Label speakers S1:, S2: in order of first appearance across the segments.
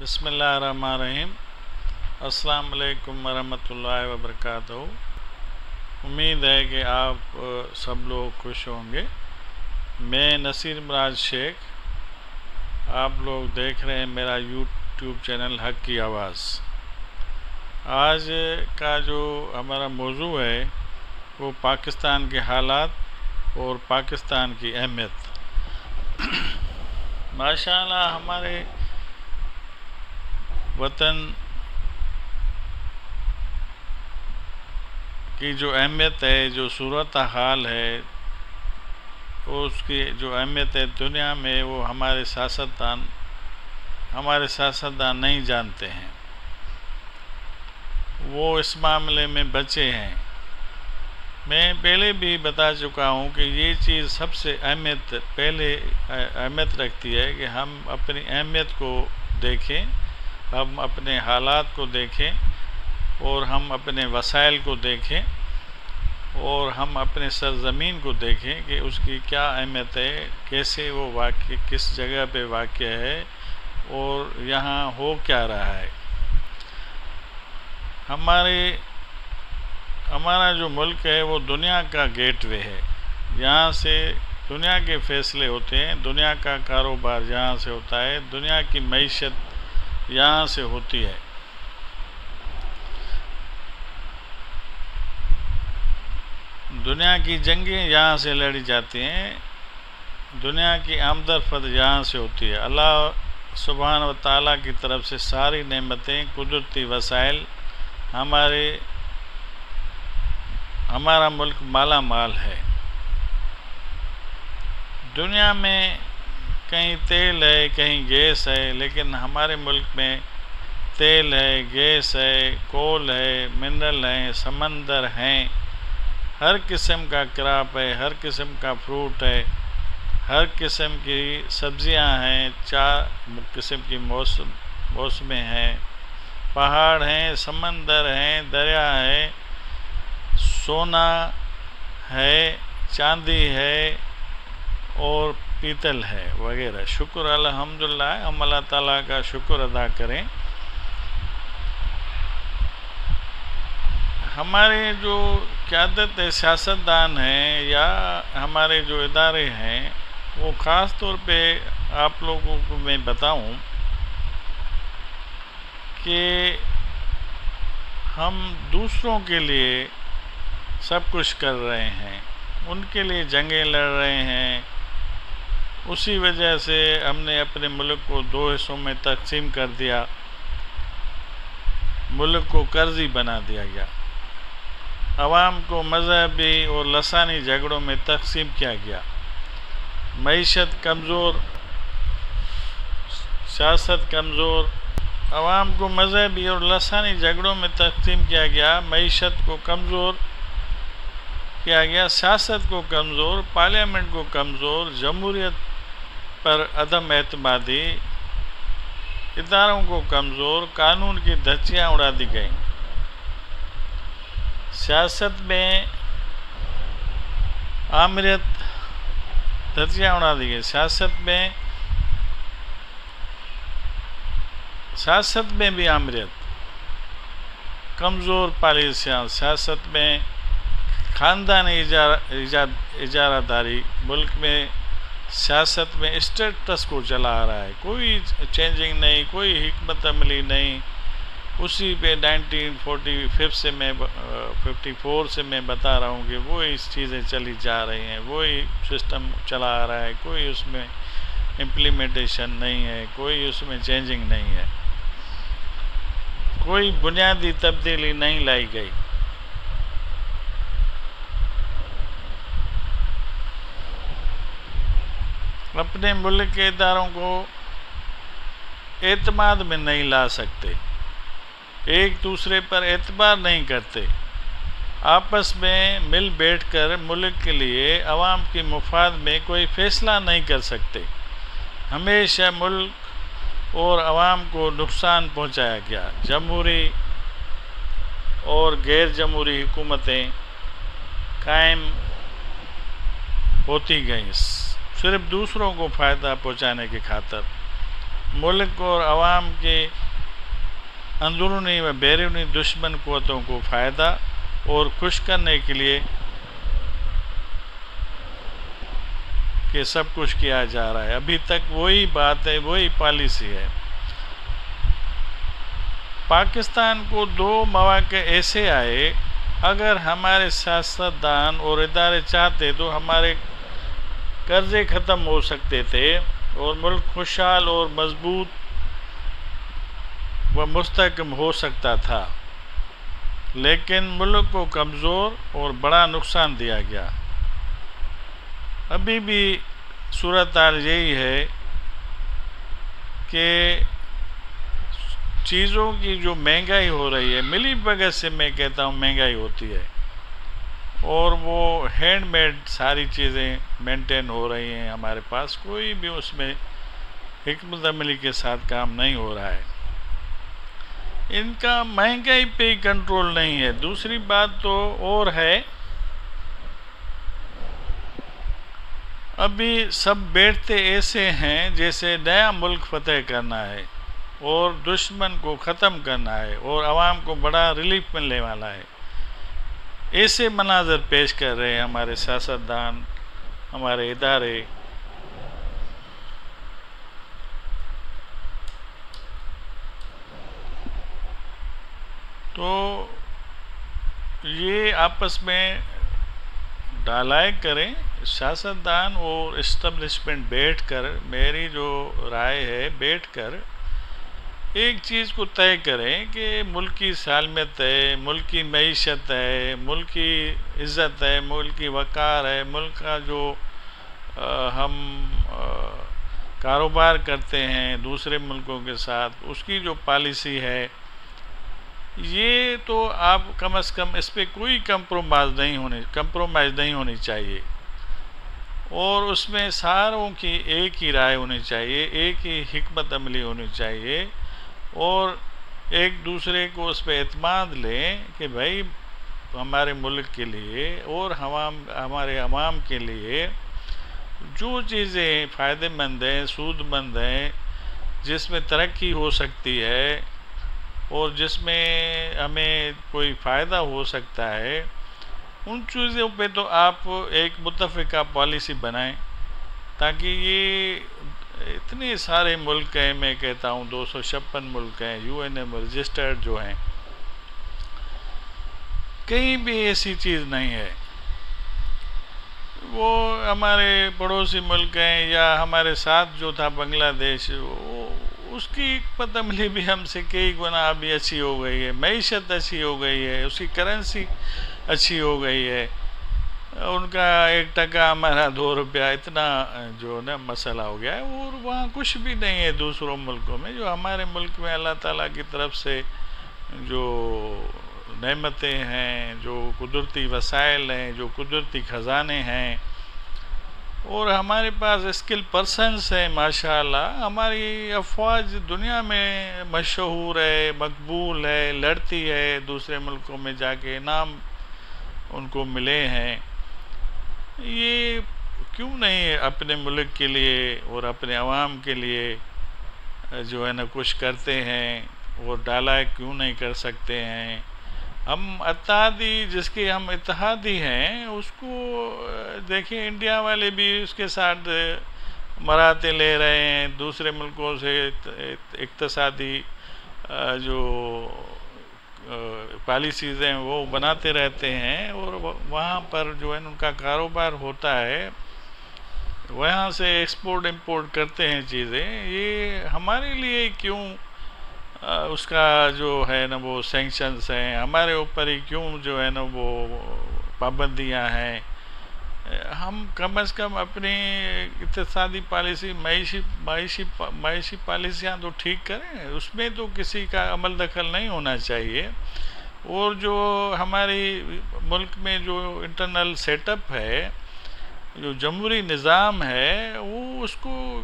S1: بسم اللہ الرحمن الرحیم۔ السلام علیکم ورحمۃ اللہ وبرکاتہ۔ امید ہے کہ آپ سب لوگ خوش ہوں گے۔ میں نصیر مراد شیخ، آپ لوگ دیکھ رہے ہیں میرا یوٹیوب چینل حق کی آواز۔ آج کا جو ہمارا موضوع ہے وہ پاکستان کے حالات اور پاکستان کی اہمیت۔ ماشاءاللہ ہمارے وطن کی جو اہمیت ہے، جو صورتحال ہے، اس کی جو اہمیت ہے دنیا میں، وہ ہمارے سیاستدان نہیں جانتے ہیں۔ وہ اس معاملے میں بچے ہیں۔ میں پہلے بھی بتا چکا ہوں کہ یہ چیز سب سے اہمیت رکھتی ہے کہ ہم اپنی اہمیت کو دیکھیں، ہم اپنے حالات کو دیکھیں، اور ہم اپنے وسائل کو دیکھیں، اور ہم اپنے سرزمین کو دیکھیں کہ اس کی کیا اہمیت ہے، کیسے وہ کس جگہ پہ واقع ہے اور یہاں ہو کیا رہا ہے۔ ہمارا جو ملک ہے وہ دنیا کا گیٹ وے ہے۔ یہاں سے دنیا کے فیصلے ہوتے ہیں، دنیا کا کاروبار یہاں سے ہوتا ہے، دنیا کی معیشت یہاں سے ہوتی ہے۔ دنیا کی جنگیں یہاں سے لڑی جاتی ہیں، دنیا کی آمد و رفت یہاں سے ہوتی ہے۔ اللہ سبحانہ و تعالیٰ کی طرف سے ساری نعمتیں، قدرتی وسائل، ہمارا ملک مالا مال ہے۔ دنیا میں کہیں تیل ہے، کہیں گیس ہے، لیکن ہمارے ملک میں تیل ہے، گیس ہے، کول ہے، منرل ہیں، سمندر ہیں، ہر قسم کا کراپ ہے، ہر قسم کا فروٹ ہے، ہر قسم کی سبزیاں ہیں، 4 قسم کی موسمیں ہیں، پہاڑ ہیں، سمندر ہیں، دریا ہے، سونا ہے، چاندی ہے اور پیتل ہے وغیرہ۔ شکر الحمدللہ، ہم اللہ تعالیٰ کا شکر ادا کریں۔ ہمارے جو قیادت سیاستدان ہیں یا ہمارے جو ادارے ہیں، وہ خاص طور پہ آپ لوگوں کو میں بتاؤں کہ ہم دوسروں کے لیے سب کچھ کر رہے ہیں، ان کے لیے جنگیں لڑ رہے ہیں۔ اسی وجہ سے ہم نے اپنے ملک کو 2 حصوں میں تقسیم کر دیا، ملک کو قرضی بنا دیا گیا، عوام کو مذہبی اور لسانی جھگڑوں میں تقسیم کیا گیا، معیشت کمزور، سیاست کمزور، عوام کو مذہبی اور لسانی جھگڑوں میں تقسیم کیا گیا، معیشت کو کمزور کیا گیا، سیاست کو کمزور، پارلیمنٹ کو کمزور، جمہوریت پر عدم اعتمادی، اداروں کو کمزور، قانون کی دھجیاں اڑا دی گئیں، سیاست میں آمریت دھجیاں اڑا دی گئی، سیاست میں بھی آمریت، کمزور پالیسیاں، سیاست میں خاندانی اجارہ داری، ملک میں سیاست میں اسٹیٹس کو چلا آ رہا ہے، کوئی چینجنگ نہیں، کوئی حکمت عملی نہیں، اسی پہ 1945 سے 54 سے میں بتا رہا ہوں کہ وہی چیزیں چلی جا رہی ہیں، وہی سسٹم چلا آ رہا ہے، کوئی اس میں امپلیمنٹیشن نہیں ہے، کوئی اس میں چینجنگ نہیں ہے، کوئی بنیادی تبدیلی نہیں لائی گئی۔ اپنے ملک کے اداروں کو اعتماد میں نہیں لا سکتے، ایک دوسرے پر اعتبار نہیں کرتے، آپس میں مل بیٹھ کر ملک کے لیے عوام کے مفاد میں کوئی فیصلہ نہیں کر سکتے، ہمیشہ ملک اور عوام کو نقصان پہنچایا گیا، جمہوری اور غیر جمہوری حکومتیں قائم ہوتی گئیں، صرف دوسروں کو فائدہ پہنچانے کی خاطر۔ ملک اور عوام کے اندرونی و بیرونی دشمن قوتوں کو فائدہ اور خوش کرنے کے لیے کہ سب کچھ کیا جا رہا ہے. ابھی تک وہی بات ہے، وہی پالیسی ہے. پاکستان کو 2 مواقع ایسے آئے، اگر ہمارے سیاستدان اور ادارے چاہتے تو ہمارے قرضے ختم ہو سکتے تھے اور ملک خوشحال اور مضبوط و مستحکم ہو سکتا تھا، لیکن ملک کو کمزور اور بڑا نقصان دیا گیا. ابھی بھی صورتحال یہی ہے کہ چیزوں کی جو مہنگائی ہو رہی ہے، ملی بھگت سے میں کہتا ہوں مہنگائی ہوتی ہے، اور وہ ہینڈ میڈ ساری چیزیں مینٹین ہو رہی ہیں. ہمارے پاس کوئی بھی اس میں حکمت عملی کے ساتھ کام نہیں ہو رہا ہے. ان کا مہنگائی پہ کنٹرول نہیں ہے. دوسری بات تو اور ہے، ابھی سب بیٹھتے ایسے ہیں جیسے نیا ملک فتح کرنا ہے اور دشمن کو ختم کرنا ہے اور عوام کو بڑا ریلیف ملنے والا ہے. ایسے مناظر پیش کر رہے ہیں ہمارے سیاستدان، ہمارے ادارے. تو یہ آپس میں ڈالائے کریں سیاستدان اور اسٹیبلشمنٹ بیٹھ کر. میری جو رائے ہے، بیٹھ کر ایک چیز کو طے کریں کہ ملکی سالمیت ہے، ملکی معیشت ہے، ملکی عزت ہے، ملکی وقار ہے، ملک کا جو ہم کاروبار کرتے ہیں دوسرے ملکوں کے ساتھ، اس کی جو پالیسی ہے، یہ تو آپ کم از کم اس پہ کوئی کمپرومائز نہیں ہونی چاہیے، اور اس میں ساروں کی ایک ہی رائے ہونی چاہیے، ایک ہی حکمت عملی ہونی چاہیے، اور ایک دوسرے کو اس پہ اعتماد لیں کہ بھائی ہمارے ملک کے لیے اور ہمارے عوام کے لیے جو چیزیں فائدہ مند ہیں، سود مند ہیں، جس میں ترقی ہو سکتی ہے اور جس میں ہمیں کوئی فائدہ ہو سکتا ہے، ان چیزوں پہ تو آپ ایک متفقہ پالیسی بنائیں، تاکہ یہ اتنے سارے ملک ہیں، میں کہتا ہوں 256 ملک ہیں UN رجسٹرڈ جو ہیں، کہیں بھی ایسی چیز نہیں ہے. وہ ہمارے پڑوسی ملک ہیں یا ہمارے ساتھ جو تھا بنگلہ دیش، اس کی حکمت عملی بھی ہم سے کئی گنا ابھی اچھی ہو گئی ہے، معیشت اچھی ہو گئی ہے، اس کی کرنسی اچھی ہو گئی ہے. ان کا 1 ٹکا ہمارا 2 روپیہ، اتنا جو نا مسئلہ ہو گیا ہے. اور وہاں کچھ بھی نہیں ہے دوسروں ملکوں میں، جو ہمارے ملک میں اللہ تعالیٰ کی طرف سے جو نعمتیں ہیں، جو قدرتی وسائل ہیں، جو قدرتی خزانے ہیں، اور ہمارے پاس اسکل پرسنس ہیں ماشاءاللہ. ہماری افواج دنیا میں مشہور ہے، مقبول ہے، لڑتی ہے، دوسرے ملکوں میں جا کے انعام ان کو ملے ہیں. یہ کیوں نہیں اپنے ملک کے لیے اور اپنے عوام کے لیے جو ہے نا کچھ کرتے ہیں، اور ڈالائے کیوں نہیں کر سکتے ہیں؟ ہم اتحادی، جس کے ہم اتحادی ہیں، اس کو دیکھیں انڈیا والے بھی اس کے ساتھ مراتے لے رہے ہیں، دوسرے ملکوں سے اقتصادی جو پالیسیز ہیں وہ بناتے رہتے ہیں، اور وہاں پر جو ہے ان کا کاروبار ہوتا ہے، وہاں سے ایکسپورٹ امپورٹ کرتے ہیں چیزیں. یہ ہمارے لیے کیوں اس کا جو ہے نا وہ سینکشنز ہیں، ہمارے اوپر ہی کیوں جو ہے نا وہ پابندیاں ہیں؟ ہم کم از کم اپنی اقتصادی پالیسی، معاشی پالیسیاں تو ٹھیک کریں، اس میں تو کسی کا عمل دخل نہیں ہونا چاہیے. اور جو ہماری ملک میں جو انٹرنل سیٹ اپ ہے، جو جمہوری نظام ہے، وہ اس کو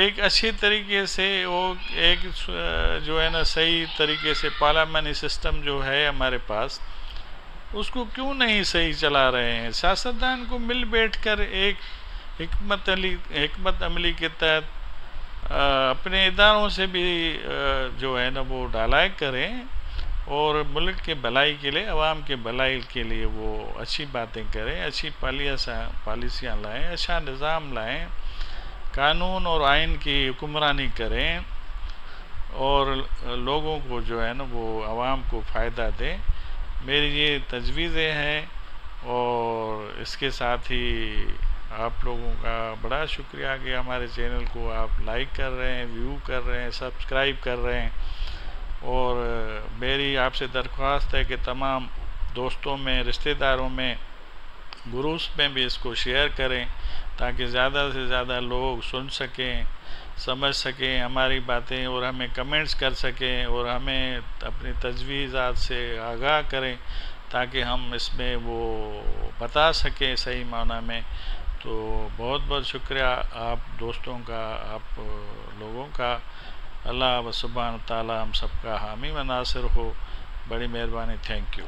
S1: ایک اچھی طریقے سے، وہ ایک جو ہے نا صحیح طریقے سے پارلیمانی سسٹم جو ہے ہمارے پاس، اس کو کیوں نہیں صحیح چلا رہے ہیں؟ سیاستدان کو مل بیٹھ کر ایک حکمت عملی کے تحت اپنے اداروں سے بھی جو ہے نا وہ ڈالائی کریں اور ملک کے بھلائی کے لیے، عوام کے بھلائی کے لیے وہ اچھی باتیں کریں، اچھی پالیسیاں لائیں، اچھا نظام لائیں، قانون اور آئین کی حکمرانی کریں اور لوگوں کو جو ہے نا وہ عوام کو فائدہ دیں۔ میری یہ تجویزیں ہیں، اور اس کے ساتھ ہی آپ لوگوں کا بڑا شکریہ کہ ہمارے چینل کو آپ لائک کر رہے ہیں، ویو کر رہے ہیں، سبسکرائب کر رہے ہیں، اور میری آپ سے درخواست ہے کہ تمام دوستوں میں، رشتہ داروں میں، گروپس میں بھی اس کو شیئر کریں تاکہ زیادہ سے زیادہ لوگ سن سکیں، سمجھ سکیں ہماری باتیں، اور ہمیں کمنٹس کر سکیں اور ہمیں اپنی تجویزات سے آگاہ کریں تاکہ ہم اس میں وہ بتا سکیں صحیح معنی میں۔ تو بہت بہت شکریہ آپ دوستوں کا، آپ لوگوں کا۔ اللہ سبحانہ تعالی ہم سب کا حامی و ناصر ہو۔ بڑی مہربانی، تھینک یو۔